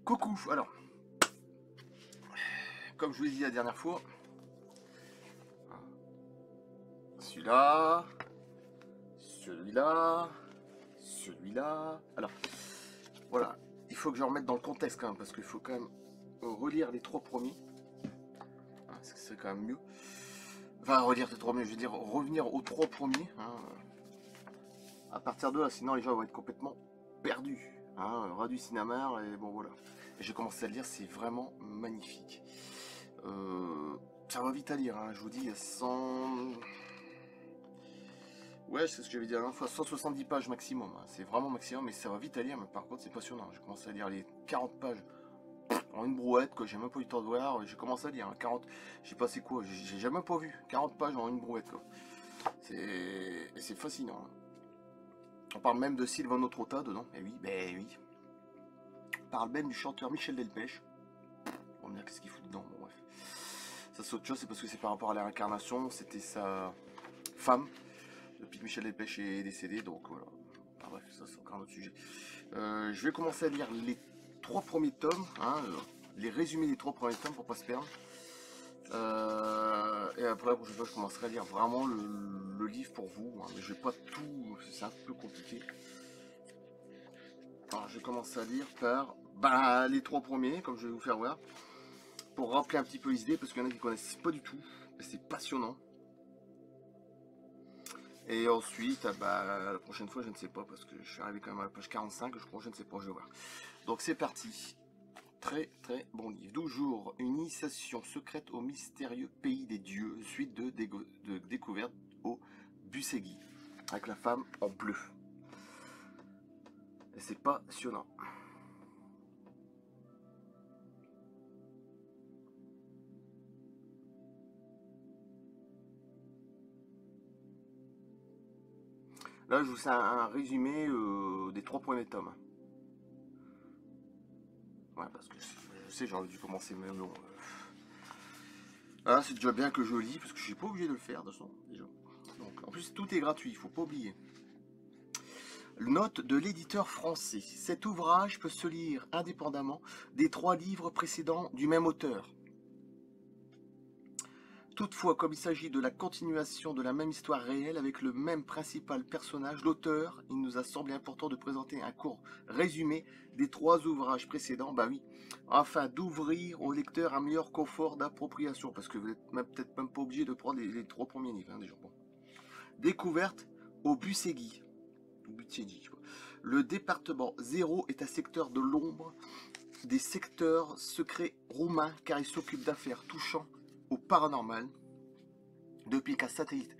Coucou, alors, comme je vous l'ai dit la dernière fois, celui-là, celui-là, celui-là, alors, voilà, il faut que je remette dans le contexte quand même, parce qu'il faut quand même relire les trois premiers, parce que c'est quand même mieux, enfin, relire les trois premiers, je veux dire, revenir aux trois premiers, à partir de là, sinon les gens vont être complètement perdus, Radu Sinamar, et bon voilà, et j'ai commencé à le lire, c'est vraiment magnifique. Ça va vite à lire, je vous dis, 100... Ouais, c'est ce que j'avais dit la dernière fois, 170 pages maximum, c'est vraiment maximum, mais ça va vite à lire, mais par contre c'est passionnant. J'ai commencé à lire les 40 pages en une brouette, quoi, j'ai même pas eu le temps de voir, j'ai commencé à lire, 40, j'ai passé quoi, j'ai jamais pas vu, 40 pages en une brouette, quoi. C'est fascinant. On parle même de Sylvano Trotta dedans, et oui, ben oui. On parle même du chanteur Michel Delpech. On va me dire qu'est-ce qu'il fout dedans, bon bref. Ça c'est autre chose, c'est parce que c'est par rapport à la réincarnation, c'était sa femme, depuis que Michel Delpech est décédé, donc voilà. Ah, bref, ça c'est encore un autre sujet. Je vais commencer à lire les trois premiers tomes, les résumés des trois premiers tomes pour pas se perdre. Et après la prochaine fois je commencerai à lire vraiment le livre pour vous, mais je vais pas tout, c'est un peu compliqué. Alors je vais commencer à lire par les trois premiers, comme je vais vous faire voir, pour rappeler un petit peu les idées, parce qu'il y en a qui connaissent pas du tout, et c'est passionnant. Et ensuite, la prochaine fois, je ne sais pas, parce que je suis arrivé quand même à la page 45, je crois, je ne sais pas, je vais voir. Donc c'est parti. Très très bon livre. 12 jours, une initiation secrète au mystérieux pays des dieux, suite de découverte au Busegui, avec la femme en bleu. Et c'est passionnant. Là, je vous fais un résumé des trois premiers tomes. Ouais, parce que je sais, j'aurais dû commencer, mais non. Ah, c'est déjà bien que je lis, parce que je suis pas obligé de le faire, de toute façon, déjà. Donc, en plus, tout est gratuit, il faut pas oublier. Note de l'éditeur français. Cet ouvrage peut se lire indépendamment des trois livres précédents du même auteur. Toutefois, comme il s'agit de la continuation de la même histoire réelle avec le même principal personnage, l'auteur, il nous a semblé important de présenter un court résumé des trois ouvrages précédents, afin d'ouvrir au lecteur un meilleur confort d'appropriation, parce que vous n'êtes peut-être même pas obligé de prendre les trois premiers livres, déjà. Bon. Découverte au Busegui. Le département 0 est un secteur de l'ombre des secteurs secrets roumains, car il s'occupe d'affaires touchant au paranormal, depuis qu'un satellite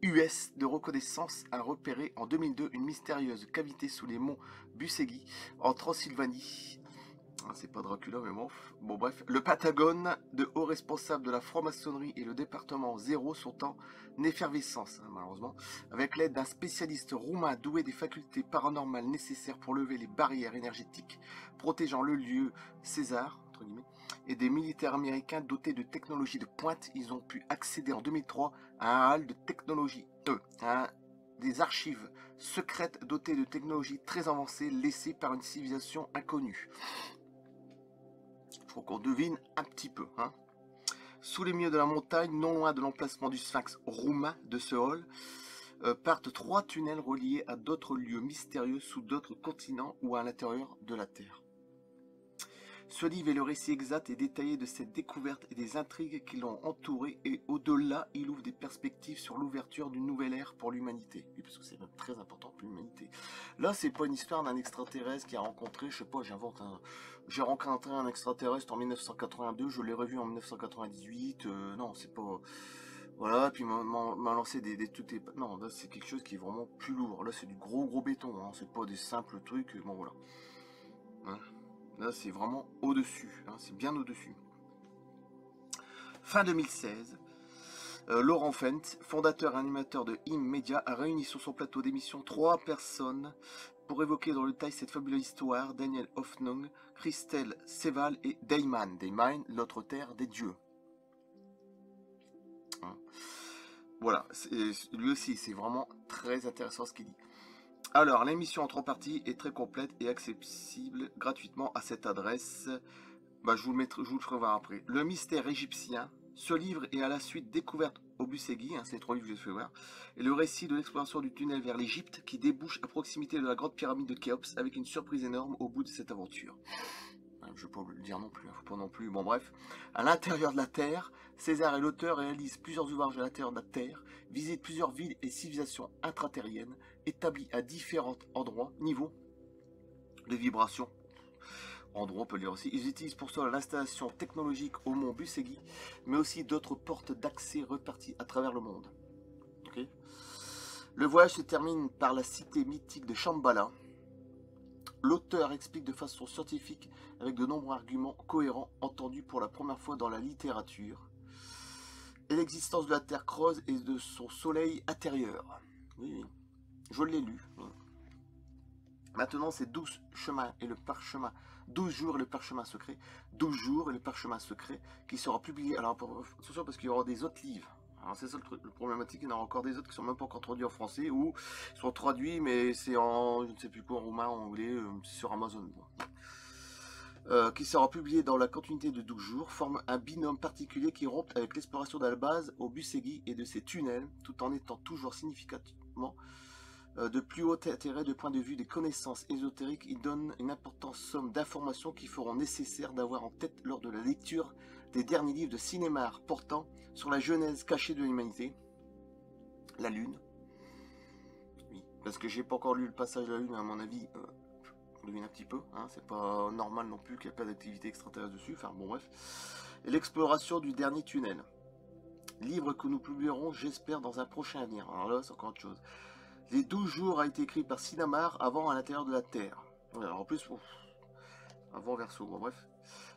US de reconnaissance a repéré en 2002 une mystérieuse cavité sous les monts Busegui en Transylvanie. C'est pas Dracula, mais bon bref. Le Patagone, de hauts responsables de la franc-maçonnerie et le département 0 sont en effervescence, malheureusement, avec l'aide d'un spécialiste roumain doué des facultés paranormales nécessaires pour lever les barrières énergétiques protégeant le lieu César, entre guillemets, et des militaires américains dotés de technologies de pointe. Ils ont pu accéder en 2003 à un hall de technologie des archives secrètes dotées de technologies très avancées laissées par une civilisation inconnue. Il faut qu'on devine un petit peu. Sous les milieux de la montagne, non loin de l'emplacement du sphinx roumain de ce hall, partent trois tunnels reliés à d'autres lieux mystérieux sous d'autres continents ou à l'intérieur de la Terre. Ce livre est le récit exact et détaillé de cette découverte et des intrigues qui l'ont entouré, et au-delà, il ouvre des perspectives sur l'ouverture d'une nouvelle ère pour l'humanité. Oui, parce que c'est même très important pour l'humanité. Là, c'est pas une histoire d'un extraterrestre qui a rencontré, je sais pas, j'ai rencontré un extraterrestre en 1982, je l'ai revu en 1998, non, c'est pas... Voilà, puis m'a lancé non, là, c'est quelque chose qui est vraiment plus lourd. Là, c'est du gros béton, c'est pas des simples trucs, bon, voilà. Là, c'est vraiment au-dessus, c'est bien au-dessus. Fin 2016, Laurent Fent, fondateur et animateur de Media, a réuni sur son plateau d'émission 3 personnes pour évoquer dans le détail cette fabuleuse histoire. Daniel Hoffnung, Christelle Seval et Dayman, l'autre terre des dieux. Voilà, lui aussi, c'est vraiment très intéressant ce qu'il dit. Alors, l'émission en 3 parties est très complète et accessible gratuitement à cette adresse. Bah, je vous le ferai voir après. Le mystère égyptien. Ce livre est à la suite découverte au Busségui, hein, c'est les 3 livres que je vais voir, et le récit de l'exploration du tunnel vers l'Égypte qui débouche à proximité de la grande pyramide de Khéops avec une surprise énorme au bout de cette aventure. Je ne vais pas le dire non plus, faut pas non plus. Bon bref, à l'intérieur de la Terre, César et l'auteur réalisent plusieurs ouvrages à l'intérieur de la Terre, visitent plusieurs villes et civilisations intraterriennes établies à différents niveaux de vibration. Endroit, on peut le lire aussi. Ils utilisent pour cela l'installation technologique au mont Busségui, mais aussi d'autres portes d'accès reparties à travers le monde. Okay. Le voyage se termine par la cité mythique de Shambhala. L'auteur explique de façon scientifique, avec de nombreux arguments cohérents entendus pour la première fois dans la littérature, et l'existence de la Terre creuse et de son soleil intérieur. Oui, je l'ai lu. Maintenant, c'est 12 chemins et le parchemin, 12 jours et le parchemin secret, 12 jours et le parchemin secret, qui sera publié. Alors, attention, parce qu'il y aura des autres livres. Alors, c'est ça le problématique, il y en aura encore des autres qui sont même pas encore traduits en français, ou sont traduits, mais c'est en, je ne sais plus quoi, en roumain, en anglais, sur Amazon. Qui sera publié dans la continuité de 12 jours, forme un binôme particulier qui rompt avec l'exploration de la base au Busségui et de ses tunnels, tout en étant toujours significativement de plus haut intérêt de point de vue des connaissances ésotériques. Il donne une importante somme d'informations qui feront nécessaire d'avoir en tête lors de la lecture des derniers livres de cinéma portant sur la genèse cachée de l'humanité, la Lune. Oui, parce que j'ai pas encore lu le passage de la Lune, à mon avis, on devine un petit peu, hein, c'est pas normal non plus qu'il n'y ait pas d'activité extraterrestre dessus, enfin bon bref. Et l'exploration du dernier tunnel. Livre que nous publierons, j'espère, dans un prochain avenir. Alors là, c'est encore autre chose. Les 12 jours a été écrit par Sinamar avant à l'intérieur de la Terre. Alors en plus, avant verso, bon bref.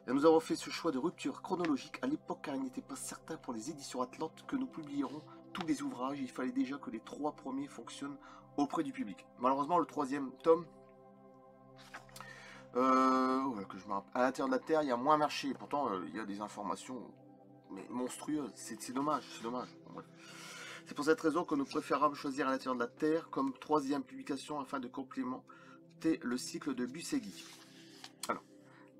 Et nous avons fait ce choix de rupture chronologique à l'époque car il n'était pas certain pour les éditions Atlantes que nous publierons tous les ouvrages. Il fallait déjà que les 3 premiers fonctionnent auprès du public. Malheureusement, le 3e tome, que je me rappelle, à l'intérieur de la Terre, il y a moins marché. Pourtant, il y a des informations mais monstrueuses. C'est dommage, c'est dommage. Bon, bref. C'est pour cette raison que nous préférons choisir à l'intérieur de la Terre comme 3e publication afin de complémenter le cycle de Busségui. Alors,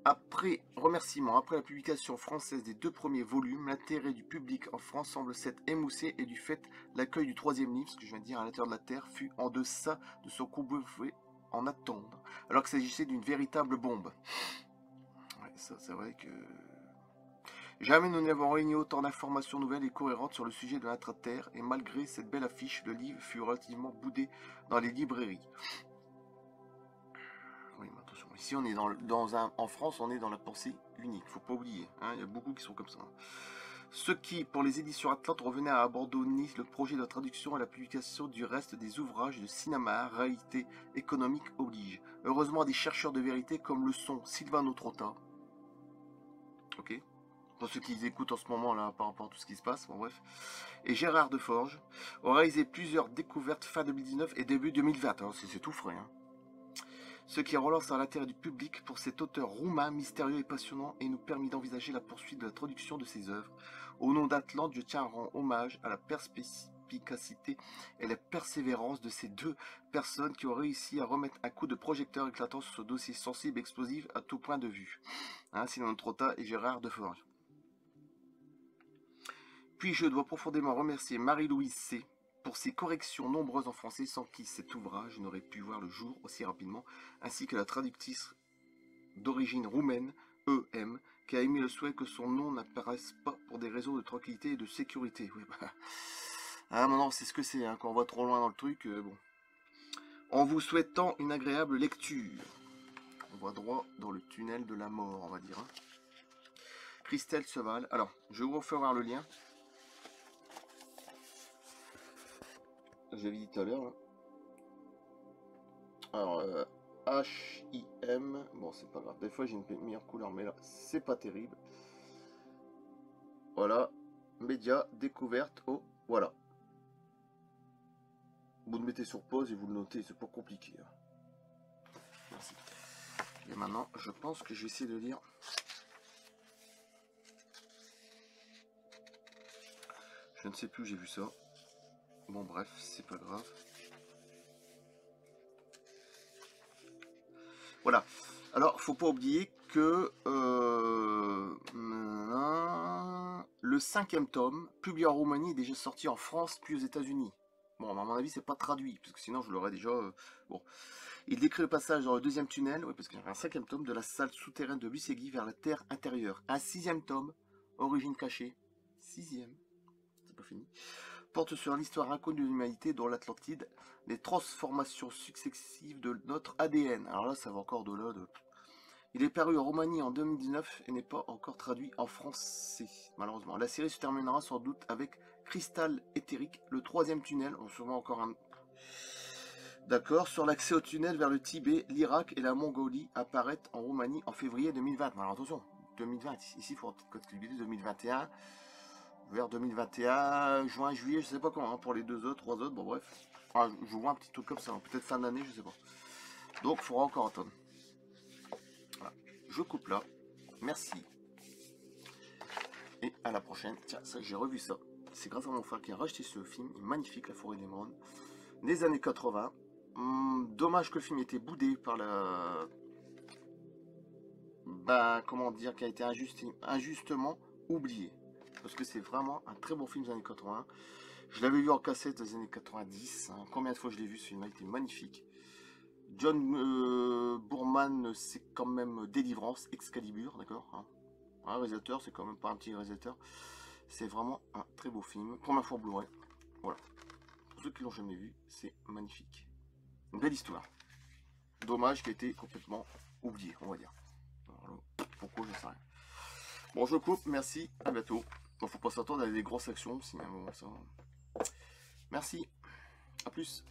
après remerciement, après la publication française des 2 premiers volumes, l'intérêt du public en France semble s'être émoussé et du fait l'accueil du 3e livre, ce que je viens de dire à l'intérieur de la Terre, fut en deçà de ce qu'on pouvait en attendre, alors qu'il s'agissait d'une véritable bombe. Ouais, ça c'est vrai que... Jamais nous n'avons réuni autant d'informations nouvelles et cohérentes sur le sujet de l'intra-terre, et malgré cette belle affiche, le livre fut relativement boudé dans les librairies. Oui, mais attention, ici on est en France, on est dans la pensée unique, faut pas oublier, hein, il y a beaucoup qui sont comme ça. Ce qui, pour les éditions Atlantes, revenait à abandonner le projet de la traduction et la publication du reste des ouvrages de Sinamar, réalité économique oblige. Heureusement, des chercheurs de vérité comme le sont Silvano Trotta, ok, pour ceux qui écoutent en ce moment là par rapport à tout ce qui se passe, bon bref, et Gérard Deforge, ont réalisé plusieurs découvertes fin 2019 et début 2020, hein, c'est tout frais. Hein. Ce qui relance à l'intérêt du public pour cet auteur roumain mystérieux et passionnant et nous permet d'envisager la poursuite de la traduction de ses œuvres. Au nom d'Atlante, je tiens à rendre hommage à la perspicacité et la persévérance de ces 2 personnes qui ont réussi à remettre un coup de projecteur éclatant sur ce dossier sensible et explosif à tout point de vue. Hein, Silvano Trotta et Gérard Deforge. Puis je dois profondément remercier Marie-Louise C. pour ses corrections nombreuses en français sans qui cet ouvrage n'aurait pu voir le jour aussi rapidement, ainsi que la traductrice d'origine roumaine, E.M., qui a émis le souhait que son nom n'apparaisse pas pour des raisons de tranquillité et de sécurité. Oui, bah... Ah, maintenant, c'est ce que c'est, hein, quand on va trop loin dans le truc, bon. En vous souhaitant une agréable lecture. On va droit dans le tunnel de la mort, on va dire. Hein. Christelle Cheval. Alors, je vais vous refaire voir le lien. Je l'avais dit tout à l'heure. Alors, H-I-M. Bon, c'est pas grave. Des fois, j'ai une meilleure couleur, mais là, c'est pas terrible. Voilà. Média, découverte. Oh, voilà. Vous le mettez sur pause et vous le notez. C'est pas compliqué. Hein. Merci. Et maintenant, je pense que je vais essayer de lire. Je ne sais plus où j'ai vu ça. Bon, bref, c'est pas grave. Voilà. Alors, faut pas oublier que le 5e tome, publié en Roumanie, est déjà sorti en France puis aux États-Unis. Bon, à mon avis, c'est pas traduit, parce que sinon je l'aurais déjà. Bon. Il décrit le passage dans le 2e tunnel, oui, parce qu'il y a un 5e tome, de la salle souterraine de Busegui vers la terre intérieure. Un 6e tome, Origine cachée. 6e, c'est pas fini. Porte sur l'histoire inconnue de l'humanité, dont l'Atlantide, les transformations successives de notre ADN. Alors là, ça va encore de là. Il est paru en Roumanie en 2019 et n'est pas encore traduit en français, malheureusement. La série se terminera sans doute avec Cristal éthérique, le 3e tunnel. On se voit encore un. D'accord, sur l'accès au tunnel vers le Tibet, l'Irak et la Mongolie apparaissent en Roumanie en février 2020. Alors attention, 2020, ici il faut calculer 2021, vers 2021, juin, juillet, je sais pas quand, hein, pour les 2 autres, 3 autres, bon bref. Enfin, je vois un petit truc comme ça, hein, peut-être fin d'année, je sais pas. Donc il faudra encore attendre. Voilà. Je coupe là, merci. Et à la prochaine. Tiens, ça j'ai revu ça. C'est grâce à mon frère qui a racheté ce film, il est magnifique, La Forêt des Mondes, des années 80. Dommage que le film ait été boudé par la... Ben, comment dire, qui a été injustement oublié. Parce que c'est vraiment un très bon film des années 80. Je l'avais vu en cassette des années 90. Hein. Combien de fois je l'ai vu, ce film a été magnifique. John Boorman, c'est quand même Délivrance, Excalibur, d'accord hein. Un réalisateur, c'est quand même pas un petit réalisateur. C'est vraiment un très beau film. Première fois Blu-ray. Voilà. Pour ceux qui l'ont jamais vu, c'est magnifique. Une belle histoire. Dommage qu'elle a été complètement oublié, on va dire. Alors là, pourquoi je sais rien. Bon, je coupe, merci, à bientôt. Bon, faut pas s'attendre à des grosses actions, si même ça. Merci, à plus.